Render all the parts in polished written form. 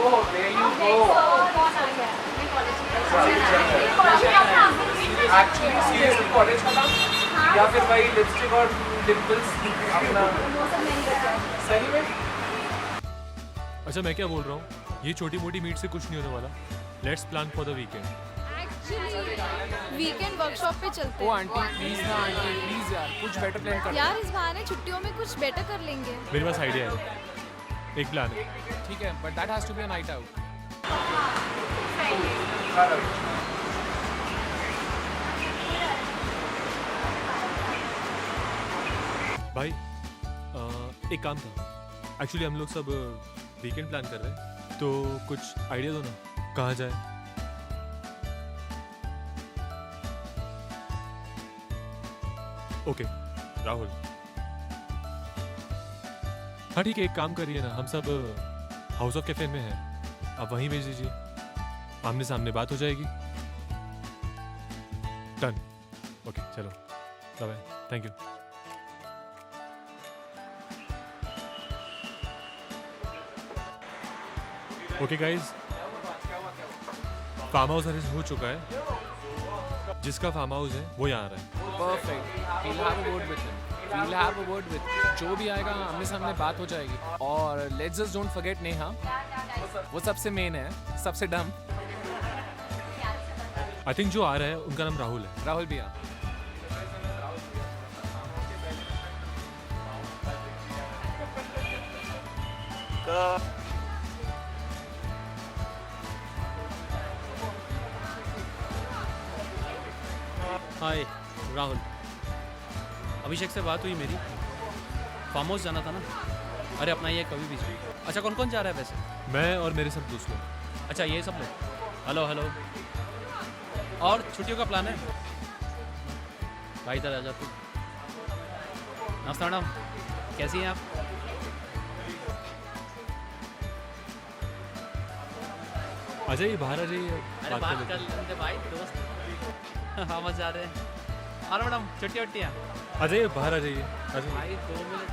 Oh, there you go. Actually, seriously, college का नाम या फिर वही लिपस्टिक और डिम्पल्स अपना सही में? अच्छा मैं क्या बोल रहा हूँ, ये छोटी मोटी मीट से कुछ नहीं होने वाला. Let's plan for the weekend. Weekend workshop पे चलते ओ हैं. आंटी प्लीज ना आंटी प्लीज यार कुछ बेटर प्लान कर. यार इस बहाने छुट्टियों में कुछ बेटर कर लेंगे. मेरे पास आइडिया है, एक प्लान है. ठीक है but that has to be a night out. भाई एक काम था. एक्चुअली हम लोग सब वीकेंड प्लान कर रहे हैं, तो कुछ आइडिया दो ना, कहाँ जाए. ओके राहुल. हाँ ठीक है, एक काम करिए ना, हम सब हाउस ऑफ कैफे में हैं, आप वहीं भेज दीजिए, आमने सामने बात हो जाएगी. डन. ओके चलो bye. Thank you. Okay guys, farm house arrange हो चुका है. जिसका फार्म हाउस है वो यहाँ आ रहा है. Perfect. we'll have a word with him. we'll have a word with him. जो भी आएगा आमने सामने बात हो जाएगी. और let's just don't forget Neha, वो सबसे मेन है, सबसे डम. आई थिंक जो आ रहा है उनका नाम राहुल है. राहुल भैया. हाय राहुल, अभिषेक से बात हुई मेरी. फार्म हाउस जाना था ना. अरे अपना ये कभी भी. अच्छा कौन कौन जा रहा है वैसे? मैं और मेरे सब दोस्त लोग. अच्छा ये सब लोग. Hello hello. और छुट्टियों का प्लान है? भाई इधर आ जा तू. नमस्ते मैडम, कैसी हैं आप? आ जाइए, बाहर आ जाइए. अरे बात कर लेते भाई, दोस्त. हाँ मत जा रहे हैं. और मैडम छुट्टियाँ आ जाइए, बाहर आ जाइए. आ जाइए, भाई 2 मिनट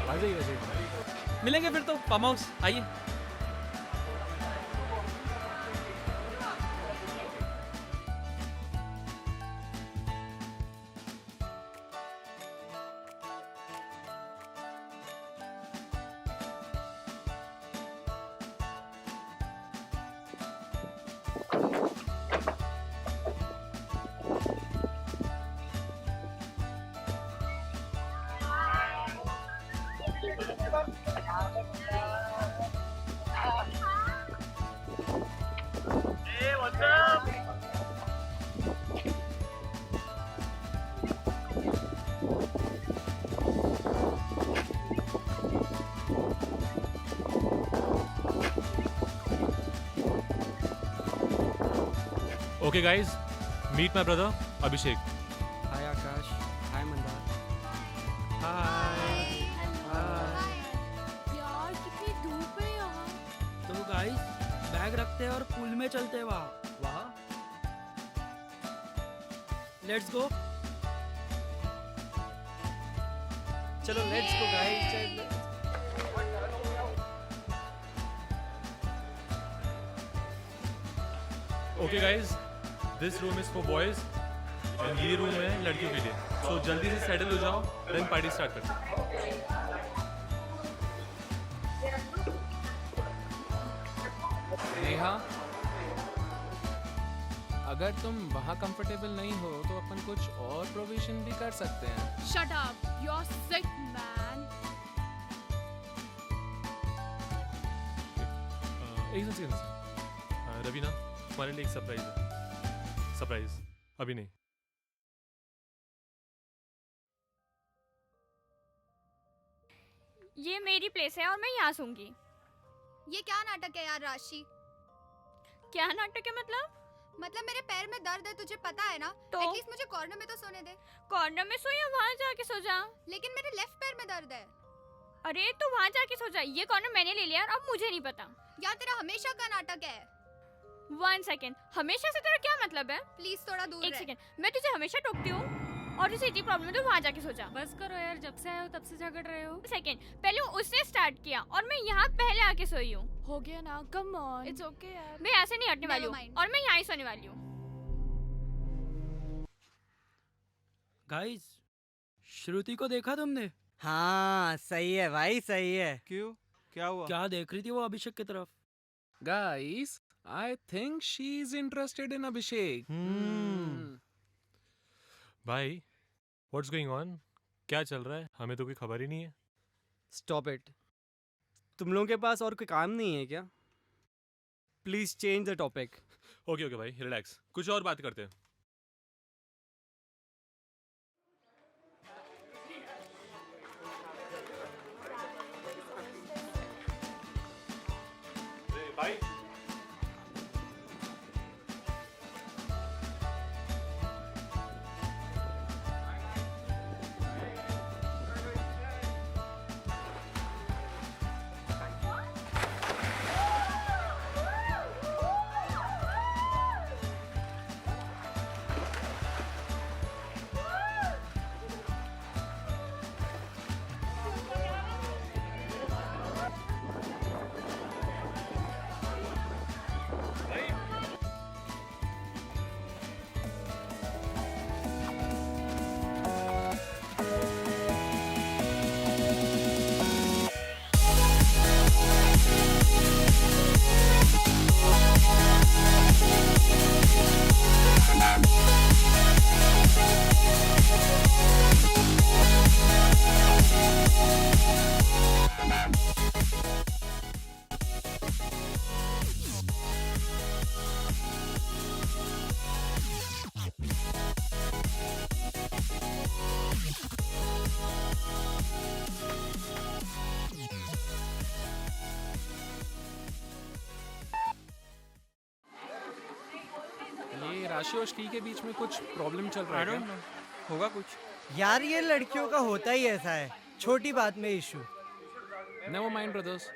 आ जाइए, आ जाइए. मिलेंगे फिर तो फार्म हाउस. आइए. Okay guys, meet my brother Abhishek. Hi Akash. Hi Mandar. Hi. यार कितनी धूप है यहाँ. तो गाइस बैग रखते हैं और पूल में चलते हैं. वाह. Let's go. चलो let's go guys. Okay guys, this room is for boys and ये रूम है लड़कियों के लिए. So जल्दी से सेटल हो जाओ, then पार्टी स्टार्ट करते हैं. नेहा, अगर तुम वहाँ कंफर्टेबल नहीं हो तो अपन कुछ और प्रोविजन भी कर सकते हैं. Shut up. You're sick man. एक सेकंड. रवीना, तुम्हारे लिए एक सरप्राइज है. सरप्राइज अभी नहीं. ये मेरी प्लेस है और मैं यहाँ सूंगी. ये क्या नाटक है यार राशि. क्या नाटक है मतलब? मतलब मेरे पैर में दर्द है, तुझे पता है ना? तो? एटलीस्ट मुझे कॉर्नर में तो सोने दे। कॉर्नर में सो या वहाँ जाके सो जा। लेकिन मेरे लेफ्ट पैर में दर्द है। अरे तो वहाँ जाके सो जा, ये कॉर्नर मैंने ले लिया और अब मुझे नहीं पता। यार तेरा हमेशा का नाटक है। 1 सेकेंड, हमेशा से तेरा क्या मतलब है? प्लीज थोड़ा दूर एक रह। सेकेंड, मैं तुझे हमेशा टोकती हूँ और तुझे इतनी प्रॉब्लम है तो वहाँ जाके सो जा। बस करो यार, जब से आए हो तब से झगड़ रहे हो। सेकेंड, पहले उसने स्टार्ट किया और मैं यहाँ पहले आके सोई हूँ। हो गया ना, कम ऑन, इट्स ओके यार। मैं ऐसे नहीं हटने वाली Never हूँ mind. और मैं यहाँ ही सोने वाली हूँ। गाइस, श्रुति को देखा तुमने? हाँ सही है भाई, सही है। क्यों, क्या हुआ? क्या देख रही थी वो अभिषेक की तरफ? Guys, I think she's interested in Abhishek. भाई व्हाट्स गोइंग ऑन? क्या चल रहा है? हमें तो कोई खबर ही नहीं है। Stop it. तुम लोगों के पास और कोई काम नहीं है क्या? Please change the topic. Okay okay भाई, रिलैक्स, कुछ और बात करते हैं। भाई ये राशि और श्री के बीच में कुछ प्रॉब्लम चल रहा है क्या? होगा कुछ। यार ये लड़कियों का होता ही ऐसा है, छोटी बात में इशू। Never mind, brothers.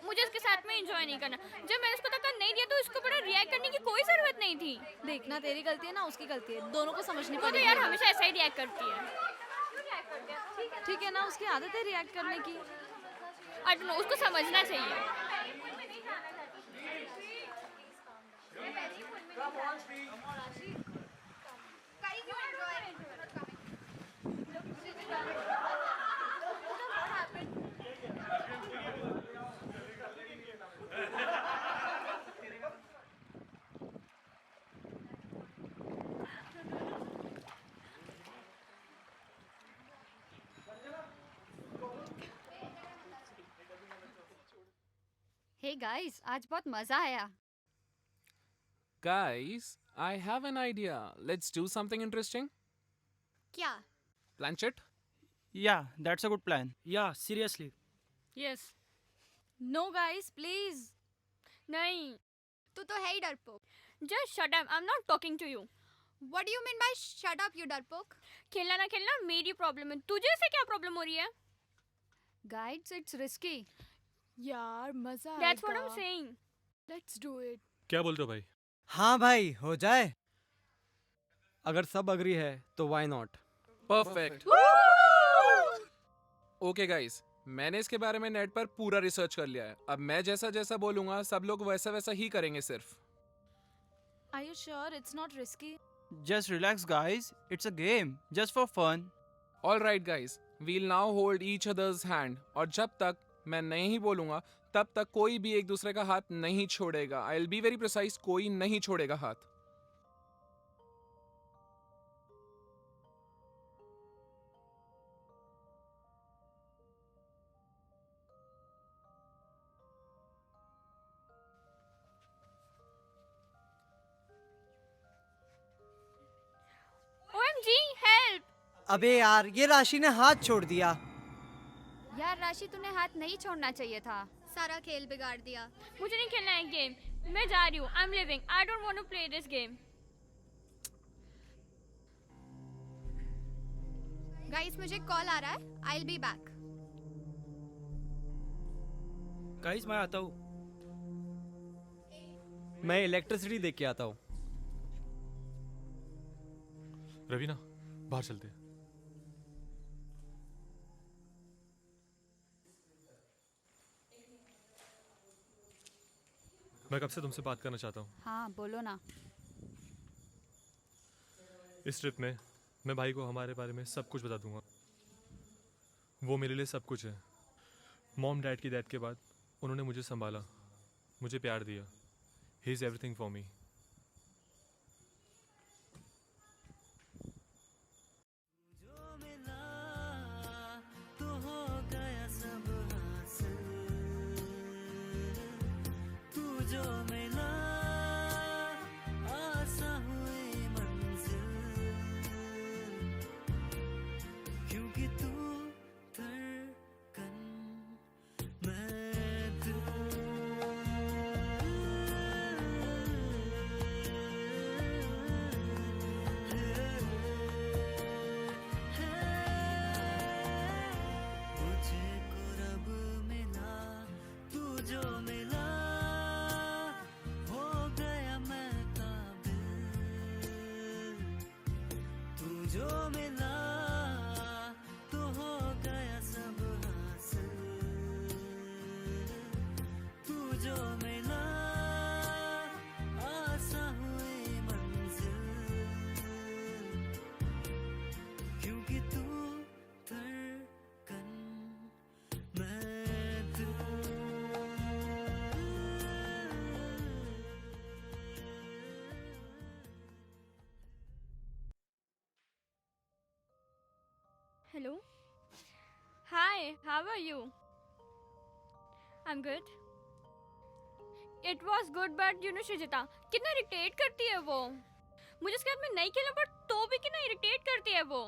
मुझे उसके साथ में एंजॉय नहीं करना। जब मैंने उसको धक्का नहीं दिया तो उसको बड़ा रिएक्ट करने की कोई जरूरत नहीं थी। देखना, तेरी गलती है ना उसकी गलती है, दोनों को समझनी वो तो पड़ेगी। यार हमेशा ऐसा ही रिएक्ट करती है। ठीक है ना, उसकी आदत है रिएक्ट करने की। आई डोंट नो, उसको समझना चाहिए। हे गाइस, आज बहुत मजा आया। Guys, I have an idea. Let's do something interesting. क्या? Planchet? Yeah that's a good plan. Yeah seriously? Yes. No guys please. नहीं, तू तो है ही डरपोक। Just shut up, I am not talking to you. What do you mean by shut up, you डरपोक? खेलना ना खेलना मेरी प्रॉब्लम है, तुझे इससे क्या प्रॉब्लम हो रही है? Guides, it's risky. यार मजा दैट्स व्हाट आई एम आएगा। सेइंग। Let's do it. क्या बोलते हो भाई? हाँ भाई, हो जाए। अगर सब अग्री है तो why not. Perfect. Okay guys, मैंने इसके बारे में नेट पर पूरा रिसर्च कर लिया है. अब मैं जैसा जैसा बोलूंगा सब लोग वैसा वैसा ही करेंगे सिर्फ. Are you sure it's not risky? Just relax, guys. It's a game, just for fun. All right guys, we'll now hold each others hand. और जब तक मैं नहीं बोलूंगा तब तक कोई भी एक दूसरे का हाथ नहीं छोड़ेगा. I will be very precise, कोई नहीं छोड़ेगा हाथ. OMG, help! अबे यार ये राशि ने हाथ छोड़ दिया. यार राशि तूने हाथ नहीं छोड़ना चाहिए था. सारा खेल बिगाड़ दिया. मुझे नहीं खेलना है गेम. मैं जा रही हूँ. I'm leaving. I don't want to play this game. Guys मुझे कॉल आ रहा है. I will be back. Guys मैं आता हूँ. मैं इलेक्ट्रिसिटी देख के आता हूँ. रवीना, बाहर चलते हैं. मैं कब से तुमसे बात करना चाहता हूँ. हाँ बोलो ना. इस ट्रिप में मैं भाई को हमारे बारे में सब कुछ बता दूंगा. वो मेरे लिए सब कुछ है. मॉम डैड की डेथ के बाद उन्होंने मुझे संभाला, मुझे प्यार दिया. He is everything for me. Hello. Hi, how are you? I'm good. It was good, but you know Shrijita, कितना इरिटेट करती है वो. मुझे इसके साथ में नहीं खेलना पर तो भी कितना इरिटेट करती है वो.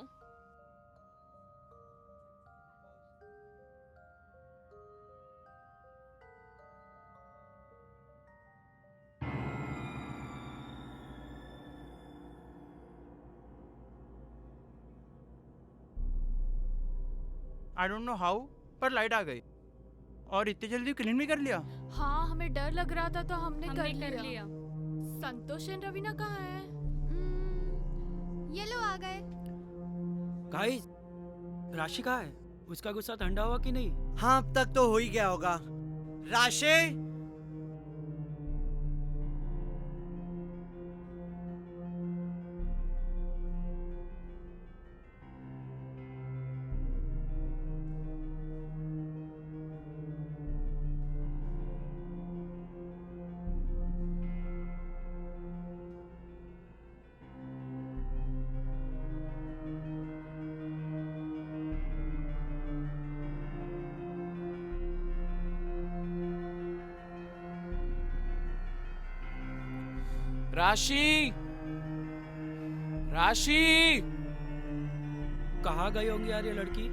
I don't know how, पर लाइट आ गई. और इतनी जल्दी क्लीन भी कर लिया. हाँ हमें डर लग रहा था तो हमने हमने कर लिया. संतोष एंड रवीना कहाँ है? ये लो आ गए. गाइस राशि कहाँ है? उसका गुस्सा ठंडा हुआ कि नहीं? हाँ अब तक तो हो ही गया होगा. राशि राशि, राशि, कहाँ गई होंगी यार ये लड़की?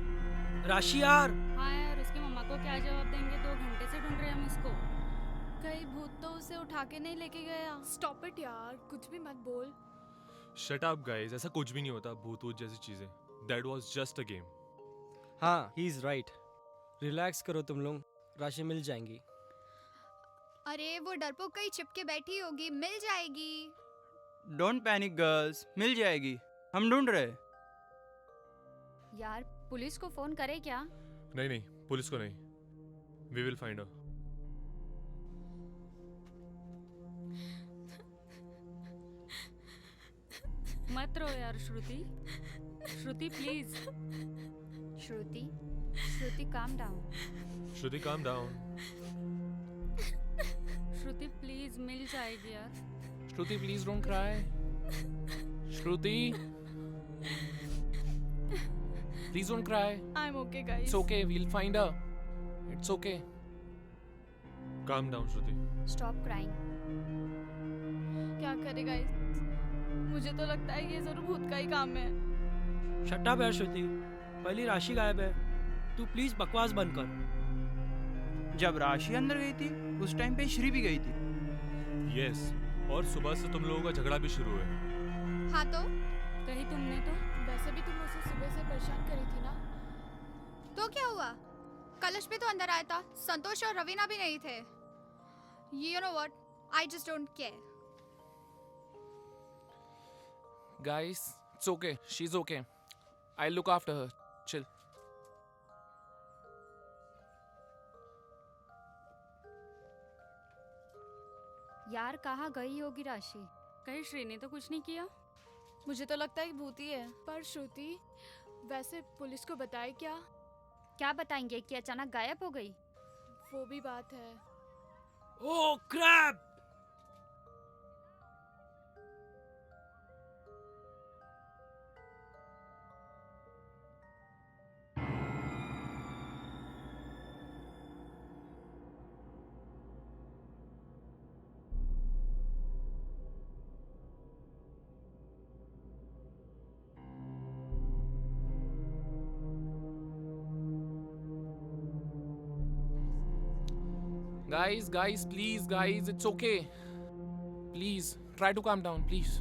राशि यार. हाँ यार उसकी मम्मा को क्या जवाब देंगे. 2 घंटे से ढूंढ रहे हैं हम उसको. कहीं भूत तो उसे उठा के नहीं लेके गया. स्टॉप इट यार, कुछ भी मत बोल. शट अप गाइस, ऐसा कुछ भी नहीं होता. भूत वूत जैसी चीजें. That was just a game. हाँ ही इज राइट. रिलैक्स करो तुम लोग, राशि मिल जाएंगी. अरे वो डरपोक कहीं छिप के बैठी होगी, मिल जाएगी. डोंट पैनिक गर्ल्स, मिल जाएगी, हम ढूंढ रहे। यार पुलिस को फोन करे क्या? नहीं नहीं, पुलिस को नहीं। We will find her. मत रो यार श्रुति। श्रुति please. Shruti, Shruti calm down. Shruti calm down. Shruti please, मिल जाएगी यार। Shruti, please don't cry. Shruti. Please don't cry. I'm okay, guys. It's okay. We'll find her. It's okay. Calm down Shruti. Stop crying. क्या करे guys? मुझे तो लगता है ये जरूर भूत का ही काम है। शट अप यार श्रुति, पहली राशि गायब है, तू प्लीज बकवास बंद कर। जब राशि अंदर गई थी उस टाइम पे श्री भी गई थी। यस, और सुबह से तुम लोगों का झगड़ा भी शुरू है। हाँ तो कहीं तुमने तो वैसे भी तुम उसे सुबह से परेशान करी थी ना। तो क्या हुआ? कलश भी तो अंदर आया था, संतोष और रवीना भी नहीं थे। You know what? I just don't care. Guys, it's okay. She's okay. I'll look after her. Chill. यार कहाँ गई होगी राशि? कहीं श्री ने तो कुछ नहीं किया। मुझे तो लगता है कि भूत ही है। पर श्रुति, वैसे पुलिस को बताए क्या? क्या बताएंगे कि अचानक गायब हो गई? वो भी बात है। ओह Krebs! Guys, please, guys, it's okay. Please, try to calm down, please.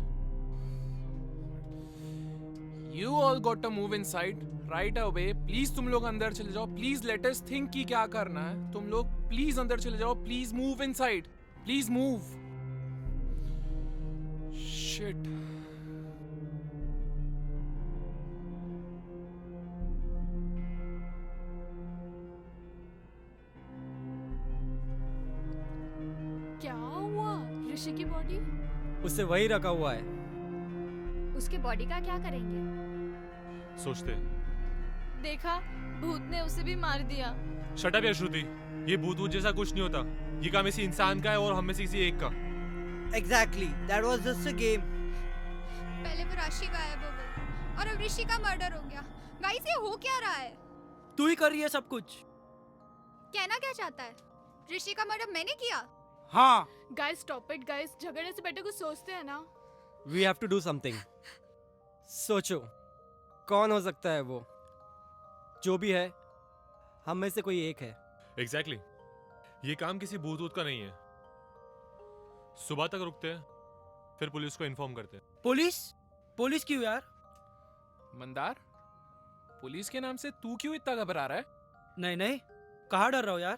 You all got to move inside right away. Please, तुम लोग अंदर चले जाओ. Please let us think कि क्या करना है. तुम लोग please अंदर चले जाओ. Please move inside. Please move. Shit. क्या हुआ? ऋषि की बॉडी? उससे वही रखा हुआ है। उसके बॉडी का क्या करेंगे? सोचते। देखा, भूत ने उसे भी मार दिया। शट अप यार श्रुति, ये भूत वूत जैसा कुछ नहीं होता। ये काम इसी इंसान का है और हम में से किसी एक का। Exactly. That was just a game. पहले वो राशि गायब हो गई और अब ऋषि का मर्डर हो गया। गाइस ये हो क्या रहा है? तू ही कर रही है सब कुछ। कहना क्या चाहता है? ऋषि का मर्डर मैंने किया? हाँ। गाइस स्टॉप इट गाइस, झगड़ने से बेटर कुछ सोचते हैं ना। We have to do something. सोचो, कौन हो सकता है वो? जो भी है, हम में से कोई एक है। एग्जैक्टली। ये काम किसी भूत वूत का नहीं है। सुबह तक रुकते हैं, फिर पुलिस को इन्फॉर्म करते हैं। पुलिस? पुलिस क्यों यार? मंदार, पुलिस के नाम से तू क्यों इतना घबरा रहा है? नहीं नहीं, कहाँ डर रहा हो यार?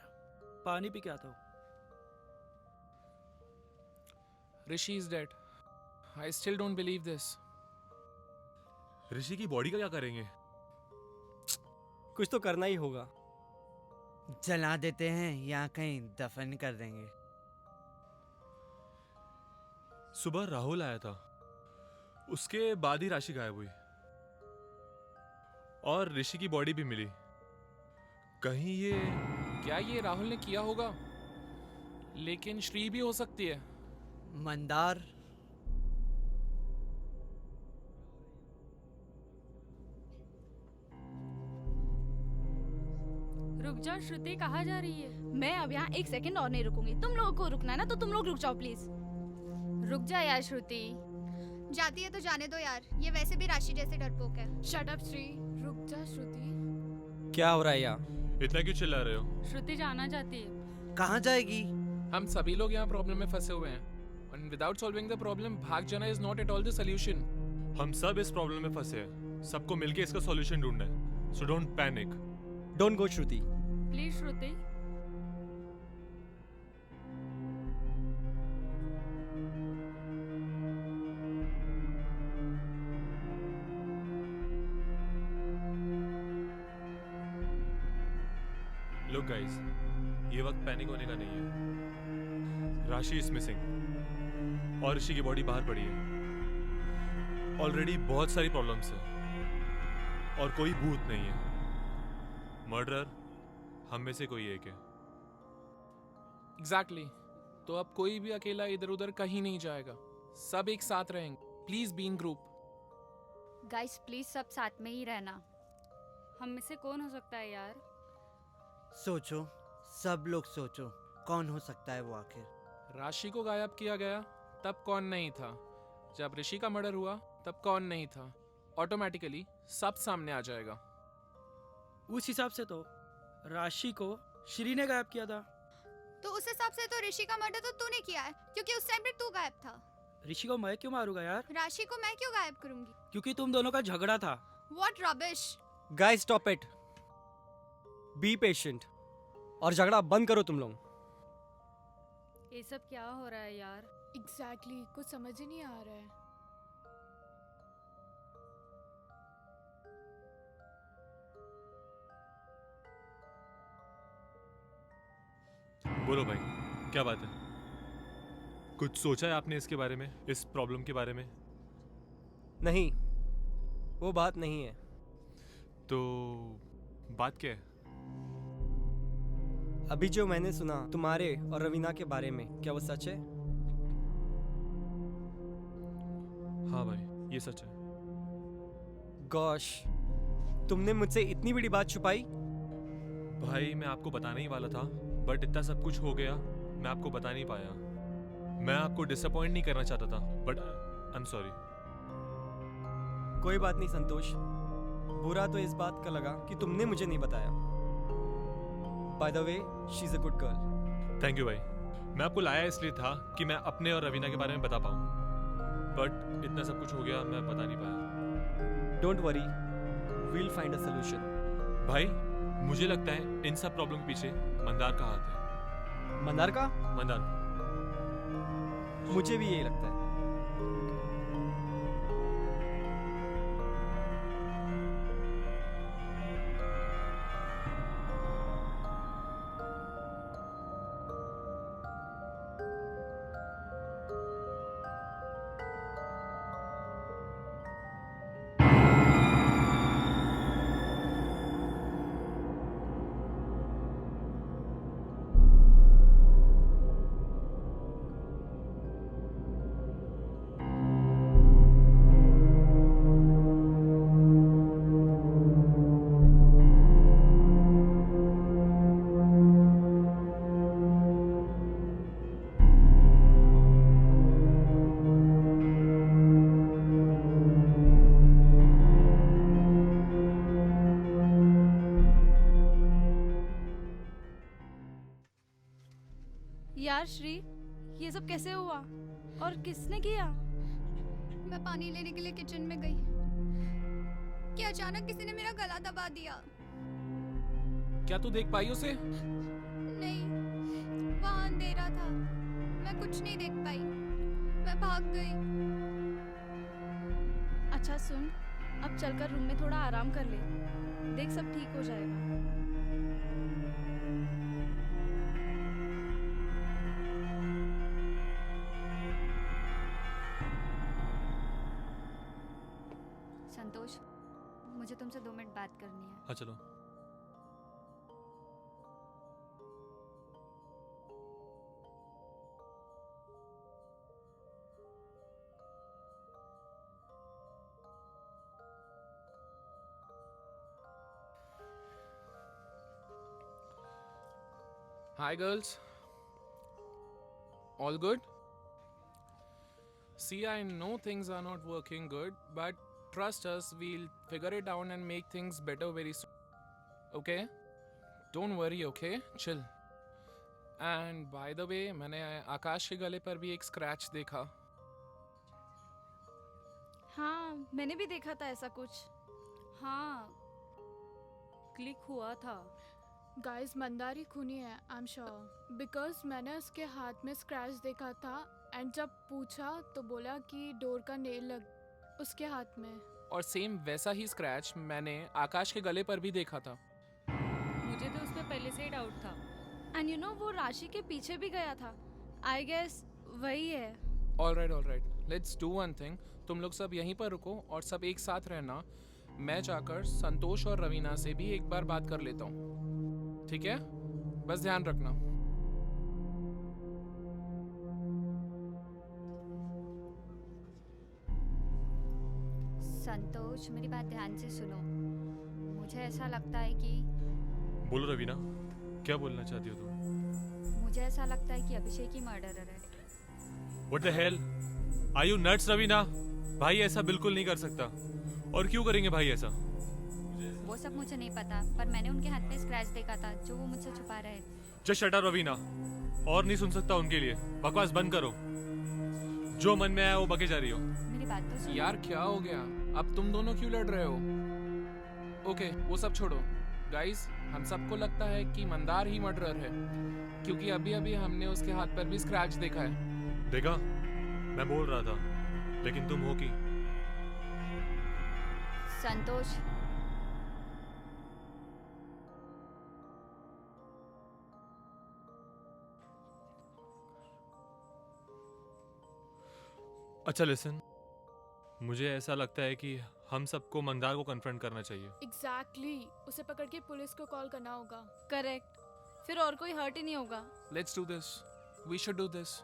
पानी पी के आता हूँ। Rishi is dead. I still don't believe this. ऋषि की बॉडी का क्या करेंगे? कुछ तो करना ही होगा। जला देते हैं या कहीं दफन कर देंगे। सुबह राहुल आया था, उसके बाद ही राशि गायब हुई और ऋषि की बॉडी भी मिली। कहीं ये क्या ये राहुल ने किया होगा? लेकिन श्री भी हो सकती है। मंदार, रुक जा श्रुति, कहाँ जा रही है? मैं अब यहाँ एक सेकंड और नहीं रुकूंगी। तुम लोगों को रुकना है ना, तो तुम लोग रुक जाओ प्लीज। रुक जा यार श्रुति। जाती है तो जाने दो यार, ये वैसे भी राशि जैसे डरपोक है। शट अप श्री, रुक जा श्रुति। क्या हो रहा है यहाँ? इतना क्यों चिल्ला रहे हो? श्रुति जाना चाहती है। कहाँ जाएगी? हम सभी लोग यहाँ प्रॉब्लम में फंसे हुए हैं। And without solving the problem, भाग जाना is not at all the solution. हम सब इस प्रॉब्लम में फंसे हैं। सबको मिलके इसका सॉल्यूशन ढूंढना है। So don't panic. Don't go Shruti. Please Shruti. Look guys, ये वक्त पैनिक होने का नहीं है। राशि इज मिसिंग और ऋषि की बॉडी बाहर पड़ी है। ऑलरेडी बहुत सारी प्रॉब्लम्स है और कोई भूत नहीं है। मर्डरर हम में से कोई एक है। एग्जैक्टली तो अब कोई भी अकेला इधर उधर कहीं नहीं जाएगा, सब एक साथ रहेंगे। Please be in group. Guys please सब साथ में ही रहना। हम में से कौन हो सकता है यार? सोचो, सब लोग सोचो, कौन हो सकता है वो आखिर? राशि को गायब किया गया तब कौन नहीं था, जब ऋषि का मर्डर हुआ तब कौन नहीं था। ऑटोमेटिकली सब सामने आ जाएगा। उस हिसाब से तो राशि को श्री ने गायब किया था। तो उस हिसाब से तो ऋषि का मर्डर तो तूने किया है, क्योंकि उस टाइम पे तू गायब था। ऋषि को मैं क्यों मारूंगा यार? राशि को मैं क्यों गायब करूंगी? क्योंकि तुम दोनों का झगड़ा था। What rubbish! Guys stop it, be patient और झगड़ा बंद करो तुम लोग। ये सब क्या हो रहा है यार? एग्जैक्टली कुछ समझ ही नहीं आ रहा है। बोलो भाई, क्या बात है? कुछ सोचा है आपने इसके बारे में, इस प्रॉब्लम के बारे में? नहीं, वो बात नहीं है। तो बात क्या है? अभी जो मैंने सुना तुम्हारे और रवीना के बारे में, क्या वो सच है? हाँ भाई, ये सच है। गॉश, तुमने मुझसे इतनी बड़ी बात छुपाई। भाई मैं आपको बताने ही वाला था, बट इतना सब कुछ हो गया, मैं आपको बता नहीं पाया। मैं आपको डिसअपॉइंट नहीं करना चाहता था, बट आई एम सॉरी। कोई बात नहीं संतोष, बुरा तो इस बात का लगा कि तुमने मुझे नहीं बताया। By the way, she is a good girl. Thank you भाई। मैं आपको लाया इसलिए था कि मैं अपने और रवीना के बारे में बता पाऊँ, बट इतना सब कुछ हो गया, मैं बता नहीं पाया। Don't worry, we'll find a solution. भाई मुझे लगता है इन सब प्रॉब्लम के पीछे मंदार का हाथ है। मंदार का? मंदार। मुझे भी यही लगता है। यार श्री, ये सब कैसे हुआ और किसने किया? मैं पानी लेने के लिए किचन में गई कि अचानक किसी ने मेरा गला दबा दिया। क्या तू देख पाई उसे? नहीं, वहाँ अंधेरा था, मैं कुछ नहीं देख पाई, मैं भाग गई। अच्छा सुन, अब चलकर रूम में थोड़ा आराम कर ले, देख सब ठीक हो जाएगा। संतोष, मुझे तुमसे 2 मिनट बात करनी है। हाँ चलो। Hi girls. All good? See, I know things are not working good, but trust us, we'll figure it out and make things better very soon. Okay? Don't worry, okay? Chill. And by the way, मैंने आकाश के गले पर भी एक scratch देखा। हाँ, मैंने भी देखा था ऐसा कुछ। हाँ, क्लिक हुआ था। गाइस मंदार ही खूनी है, आई एम श्योर, बिकॉज मैंने उसके हाथ में स्क्रैच देखा था एंड जब पूछा तो बोला कि डोर का नेल लग उसके हाथ में। और सेम वैसा ही स्क्रैच मैंने आकाश के गले पर भी देखा था। मुझे तो उस पे पहले पहले से ही डाउट था। एंड यू नो वो राशि के पीछे भी गया था। आई गेस वही है। All right, let's do one thing. तुम लोग सब यहीं पर रुको और सब एक साथ रहना। मैं जाकर संतोष और रवीना से भी एक बार बात कर लेता हूँ, ठीक है? बस ध्यान रखना। संतोष, मेरी बात ध्यान से सुनो। मुझे ऐसा लगता है कि बोलो रवीना, क्या बोलना चाहती हो तुम? मुझे ऐसा लगता है कि अभिषेक ही मर्डरर है। What the hell? Are you nuts, Raveena? भाई ऐसा बिल्कुल नहीं कर सकता। और क्यों करेंगे भाई ऐसा? वो सब मुझे नहीं पता, पर मैंने उनके हाथ में स्क्रैच देखा था जो वो मुझसे छुपा रहे। जस्ट शट अप रवीना, और नहीं सुन सकता उनके लिए। बकवास बंद करो। जो मन में आया वो बके जा रही हो। मेरी बात तो सुनो। यार क्या हो गया? अब तुम दोनों क्यों लड़ रहे हो? ओके, वो सब छोड़ो। गाइस, हम सबको लगता है कि मंदार ही मर्डरर है, क्योंकि अभी अभी हमने उसके हाथ पर भी स्क्रैच देखा है। देखा? मैं बोल रहा था, लेकिन तुम हो कि संतोष, अच्छा लिसन, मुझे ऐसा लगता है कि हम सबको मंदार को कन्फ्रंट करना चाहिए। एग्जैक्टली, उसे पकड़ के पुलिस को कॉल करना होगा। करेक्ट, फिर और कोई हर्ट ही नहीं होगा। Let's do this, we should do this.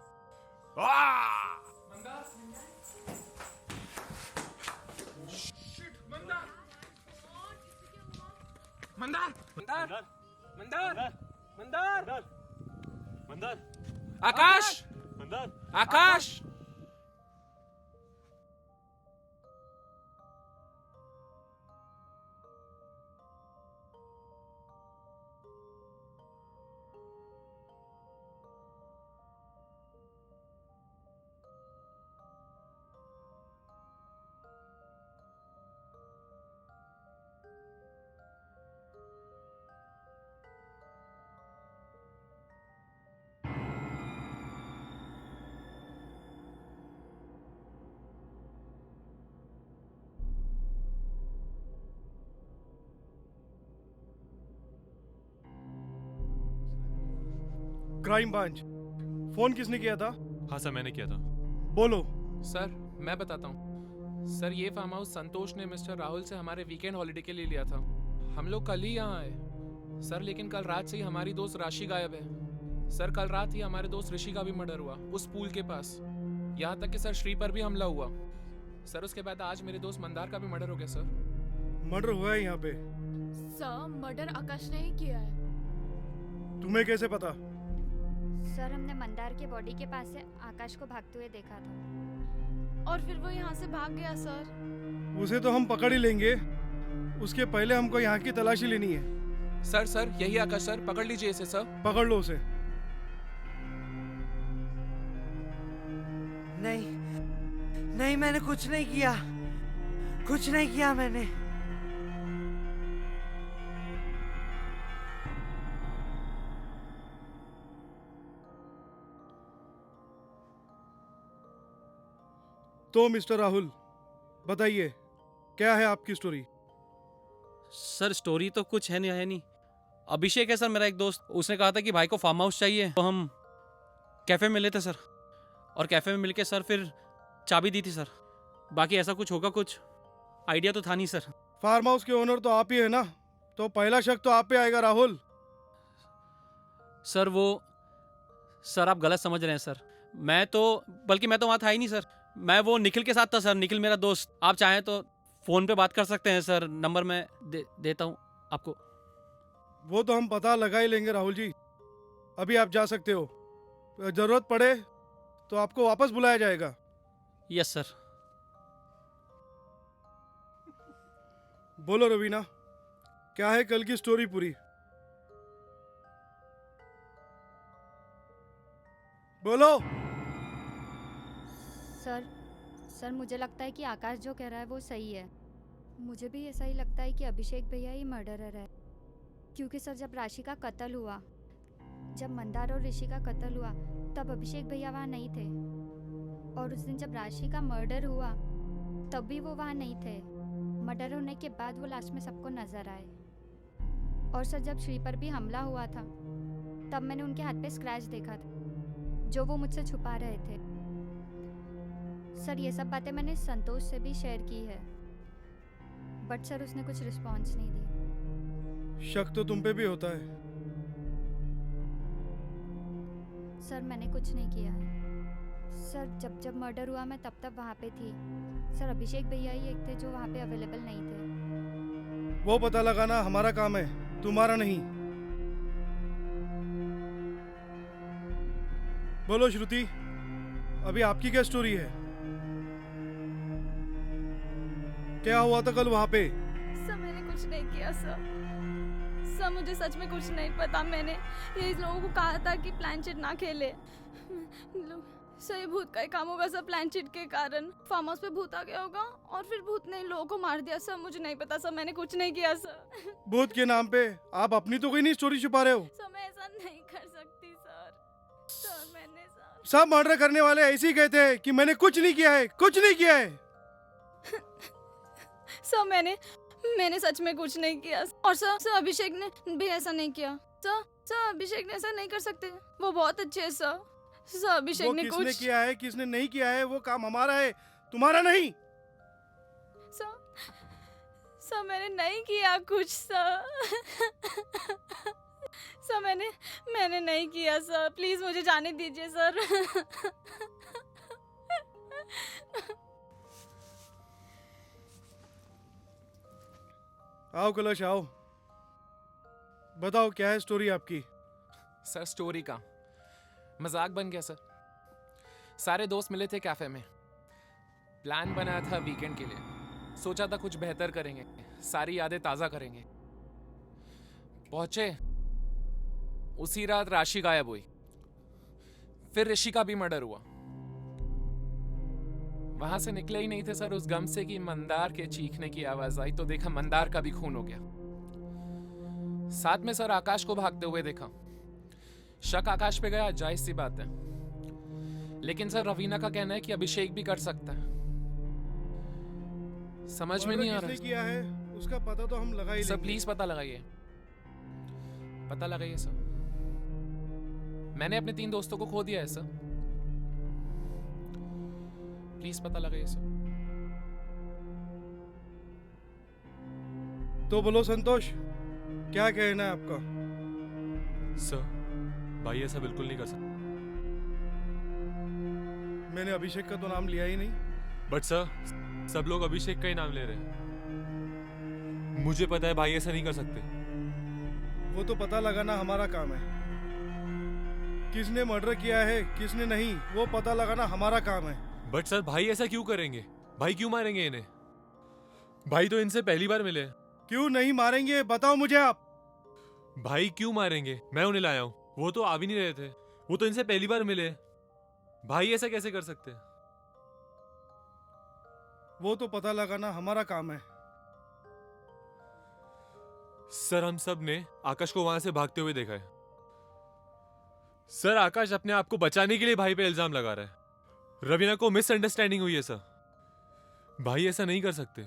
Akash, Akash, crime branch, phone किसने किया था? हाँ सर, मैंने किया था। बोलो। सर मैं बताता हूँ। सर ये फार्म हाउस संतोष ने मिस्टर राहुल से हमारे वीकेंड हॉलिडे के लिए लिया था। हम लोग कल ही यहाँ आए सर, लेकिन कल रात से ही हमारी दोस्त राशि गायब है। सर कल रात ही हमारे दोस्त ऋषि का भी मर्डर हुआ उस पूल के पास। यहाँ तक कि सर श्री पर भी हमला हुआ। सर उसके बाद आज मेरे दोस्त मंदार का भी मर्डर हो गया। सर मर्डर हुआ है यहाँ पे? सर मर्डर आकाश ने ही किया है। तुम्हें कैसे पता? सर हमने मंदार के बॉडी के पास से आकाश को भागते हुए देखा था। और फिर वो यहाँ से भाग गया सर। उसे तो हम पकड़ ही लेंगे, उसके पहले हमको यहाँ की तलाशी लेनी है। सर यही आकाश सर, पकड़ लीजिए इसे सर। पकड़ लो उसे। नहीं, मैंने कुछ नहीं किया, कुछ नहीं किया मैंने। तो मिस्टर राहुल बताइए, क्या है आपकी स्टोरी? सर स्टोरी तो कुछ है नहीं। अभिषेक है सर मेरा एक दोस्त, उसने कहा था कि भाई को फार्म हाउस चाहिए, तो हम कैफ़े में मिले थे सर। और कैफ़े में मिलके सर फिर चाबी दी थी सर। बाकी ऐसा कुछ होगा कुछ आइडिया तो था नहीं सर। फार्म हाउस के ओनर तो आप ही है ना, तो पहला शक तो आप पे आएगा राहुल। सर आप गलत समझ रहे हैं सर। मैं तो वहाँ था ही नहीं सर। मैं वो निखिल के साथ था सर, निखिल मेरा दोस्त। आप चाहें तो फ़ोन पे बात कर सकते हैं सर, नंबर मैं देता हूँ आपको। वो तो हम पता लगा ही लेंगे राहुल जी, अभी आप जा सकते हो। जरूरत पड़े तो आपको वापस बुलाया जाएगा। Yes sir. बोलो रवीना, क्या है कल की स्टोरी पूरी? बोलो। सर मुझे लगता है कि आकाश जो कह रहा है वो सही है। मुझे भी ऐसा ही लगता है कि अभिषेक भैया ही मर्डरर है, क्योंकि सर जब राशि का कत्ल हुआ, जब मंदार और ऋषि का कत्ल हुआ, तब अभिषेक भैया वहाँ नहीं थे। और उस दिन जब राशि का मर्डर हुआ तब भी वो वहाँ नहीं थे। मर्डर होने के बाद वो लास्ट में सबको नजर आए। और सर जब श्री पर भी हमला हुआ था तब मैंने उनके हाथ पे स्क्रैच देखा था जो वो मुझसे छुपा रहे थे। सर ये सब बातें मैंने संतोष से भी शेयर की है, बट सर उसने कुछ रिस्पॉन्स नहीं दी। शक तो तुम पे भी होता है। सर मैंने कुछ नहीं किया है। सर जब मर्डर हुआ मैं तब वहाँ पे थी। सर अभिषेक भैया ही एक थे जो वहाँ पे अवेलेबल नहीं थे। वो पता लगाना हमारा काम है, तुम्हारा नहीं। बोलो श्रुति, अभी आपकी क्या स्टोरी है? क्या हुआ था कल वहाँ पे? सर मैंने कुछ नहीं किया सर। सर मुझे सच में कुछ नहीं पता। मैंने ये लोगों को कहा था कि प्लान चिट ना खेले। सर ये भूत का ही काम होगा सर, प्लान चिट के कारण फार्म हाउस पे भूत आ गया होगा और फिर भूत ने लोगों को मार दिया। सर मुझे नहीं पता सर, मैंने कुछ नहीं किया सर। भूत के नाम पे आप अपनी तो कोई नहीं स्टोरी छुपा रहे हो? सर मैं ऐसा नहीं कर सकती सर। सर मैंने सर सब मर्डर करने वाले ऐसे ही कहते हैं कि मैंने कुछ नहीं किया है, कुछ नहीं किया है। सर मैंने सच में कुछ नहीं किया। और सर अभिषेक ने भी ऐसा नहीं किया। सर अभिषेक ने ऐसा नहीं कर सकते, वो बहुत अच्छे हैं सर। सर अभिषेक ने किसने कुछ किया है किसने नहीं किया है वो काम हमारा है, तुम्हारा नहीं। सर मैंने नहीं किया कुछ सर। सर मैंने नहीं किया सर, प्लीज मुझे जाने दीजिए सर। आओ कलश आओ, बताओ क्या है स्टोरी आपकी? सर स्टोरी का मजाक बन गया सर। सारे दोस्त मिले थे कैफे में, प्लान बनाया था वीकेंड के लिए। सोचा था कुछ बेहतर करेंगे, सारी यादें ताज़ा करेंगे। पहुंचे, उसी रात राशि गायब हुई। फिर ऋषि का भी मर्डर हुआ। वहां से निकले ही नहीं थे सर उस गम से कि मंदार के चीखने की आवाज आई तो देखा मंदार का भी खून हो गया। साथ में सर आकाश को भागते हुए देखा। शक आकाश पे गया, जायज सी बात है, लेकिन सर रवीना का कहना है कि अभिषेक भी कर सकता है। समझ में नहीं आ रहा किया है उसका पता तो हम लगा ही सर। प्लीज पता लगाइए, पता लगाइए सर। मैंने अपने 3 दोस्तों को खो दिया है सर, प्लीज पता लगाइए सर। तो बोलो संतोष, क्या कहना है आपका? सर भाई ऐसा बिल्कुल नहीं कर सकता। मैंने अभिषेक का तो नाम लिया ही नहीं। बट सर सब लोग अभिषेक का ही नाम ले रहे हैं। मुझे पता है भाई ऐसा नहीं कर सकते। वो तो पता लगाना हमारा काम है। किसने मर्डर किया है किसने नहीं वो पता लगाना हमारा काम है। बट सर भाई ऐसा क्यों करेंगे? भाई क्यों मारेंगे इन्हें? भाई तो इनसे पहली बार मिले। क्यों नहीं मारेंगे बताओ मुझे आप। भाई क्यों मारेंगे? मैं उन्हें लाया हूँ, वो तो आ भी नहीं रहे थे। वो तो इनसे पहली बार मिले। भाई ऐसा कैसे कर सकते? वो तो पता लगाना हमारा काम है। सर हम सब ने आकाश को वहां से भागते हुए देखा है। सर आकाश अपने आप को बचाने के लिए भाई पे इल्जाम लगा रहा है। रवीना को मिसअंडरस्टैंडिंग हुई है सर। भाई ऐसा नहीं कर सकते।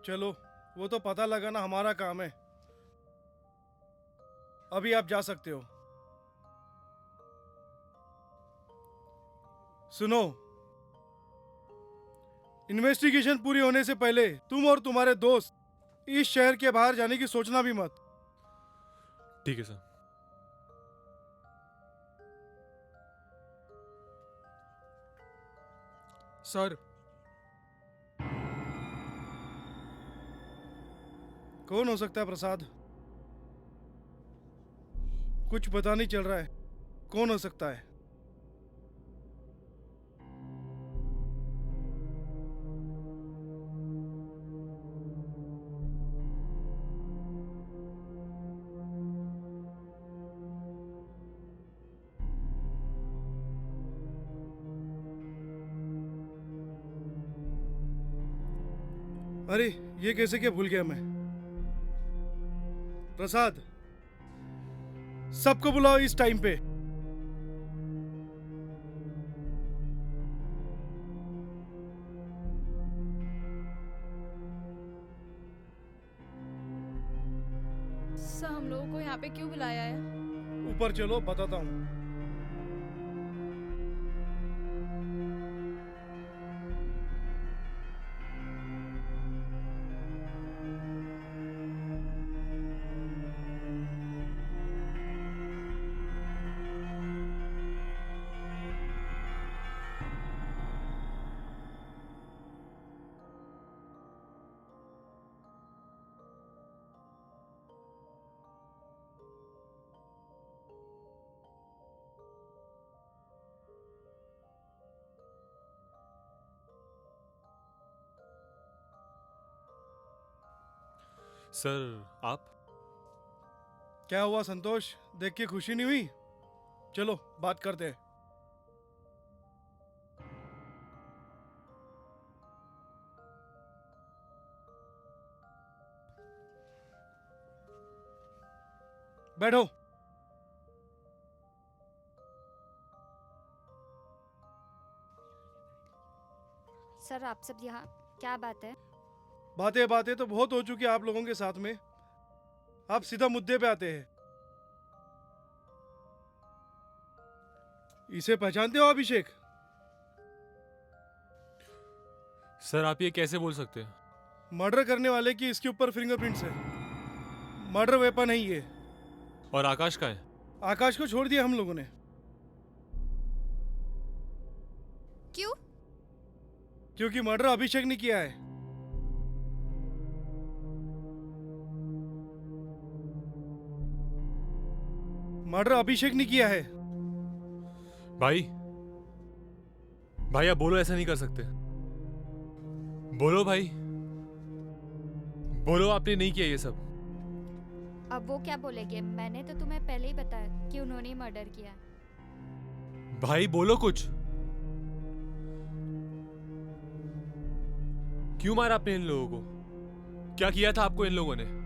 चलो वो तो पता लगाना हमारा काम है। अभी आप जा सकते हो। सुनो, इन्वेस्टिगेशन पूरी होने से पहले तुम और तुम्हारे दोस्त इस शहर के बाहर जाने की सोचना भी मत। ठीक है सर। सर कौन हो सकता है प्रसाद? कुछ पता नहीं चल रहा है, कौन हो सकता है? अरे ये कैसे क्या भूल गया मैं। प्रसाद, सबको बुलाओ इस टाइम पे। सर हम लोगों को यहाँ पे क्यों बुलाया है? ऊपर चलो बताता हूँ। सर आप क्या हुआ संतोष, देख के खुशी नहीं हुई? चलो बात करते हैं। बैठो। सर आप सब यहाँ क्या बात है? बातें बातें तो बहुत हो चुकी आप लोगों के साथ में, आप सीधा मुद्दे पे आते हैं। इसे पहचानते हो अभिषेक? सर आप ये कैसे बोल सकते हैं? मर्डर करने वाले की इसके ऊपर फिंगरप्रिंट्स है। मर्डर वेपन है ये। और आकाश का है? आकाश को छोड़ दिया हम लोगों ने। क्यों? क्योंकि मर्डर अभिषेक ने किया है। मर्डर अभिषेक ने किया है। भाई भाई आप बोलो, ऐसा नहीं कर सकते। बोलो भाई, बोलो आपने नहीं किया ये सब। अब वो क्या बोलेंगे? मैंने तो तुम्हें पहले ही बताया कि उन्होंने ही मर्डर किया। भाई बोलो कुछ। क्यों मारा आपने इन लोगों को? क्या किया था आपको इन लोगों ने?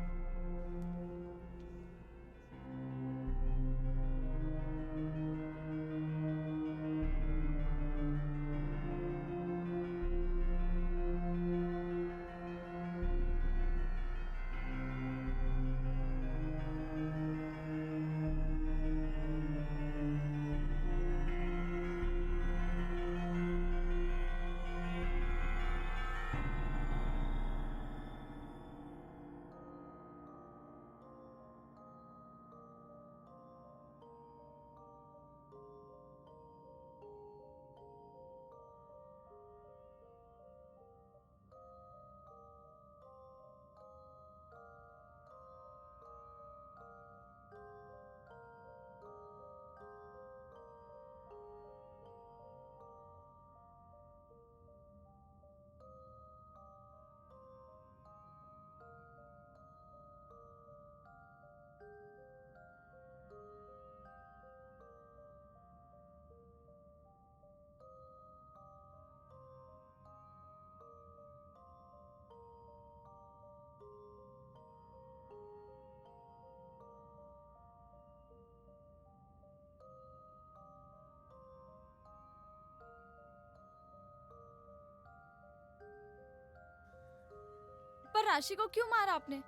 पर राशि को क्यों मारा आपने?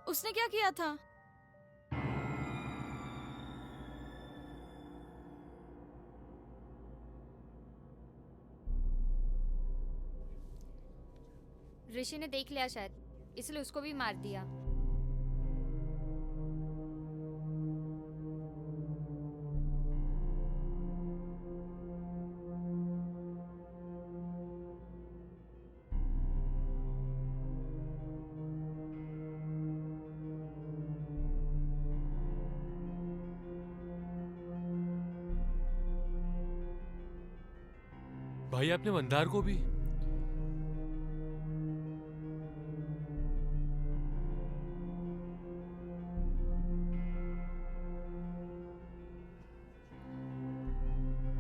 उसने क्या किया था? ऋषि ने देख लिया शायद, इसलिए उसको भी मार दिया। भाई आपने मंदार को भी?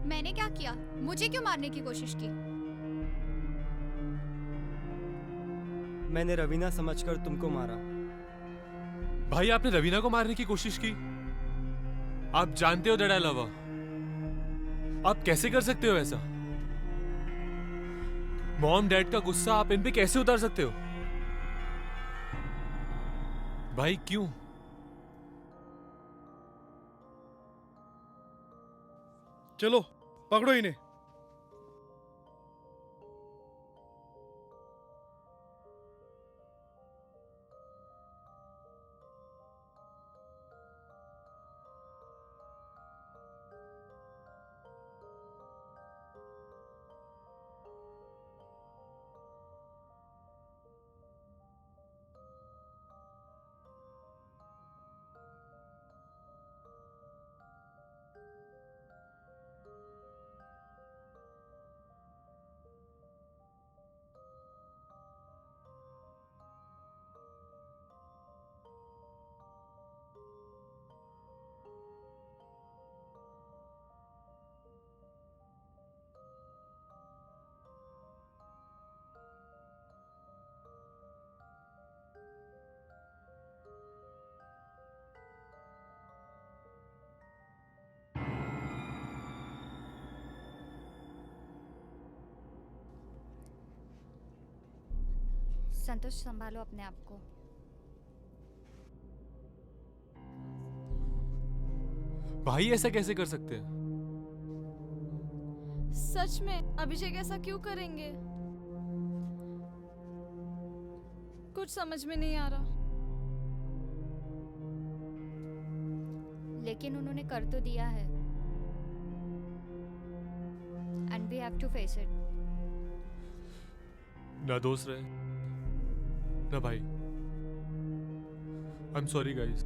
मैंने क्या किया? मुझे क्यों मारने की कोशिश की? मैंने रवीना समझकर तुमको मारा। भाई आपने रवीना को मारने की कोशिश की? आप जानते हो दैट आई लव हर। आप कैसे कर सकते हो ऐसा? मॉम डैड का गुस्सा आप इन पे कैसे उतार सकते हो? भाई क्यों? चलो पकड़ो इन्हें। संतोष संभालो अपने आप को। भाई ऐसा कैसे कर सकते हैं? सच में अभिषेक ऐसा क्यों करेंगे? कुछ समझ में नहीं आ रहा। लेकिन उन्होंने कर तो दिया है, and we have to face it. ना दोस्त रहे ना भाई। I am sorry guys.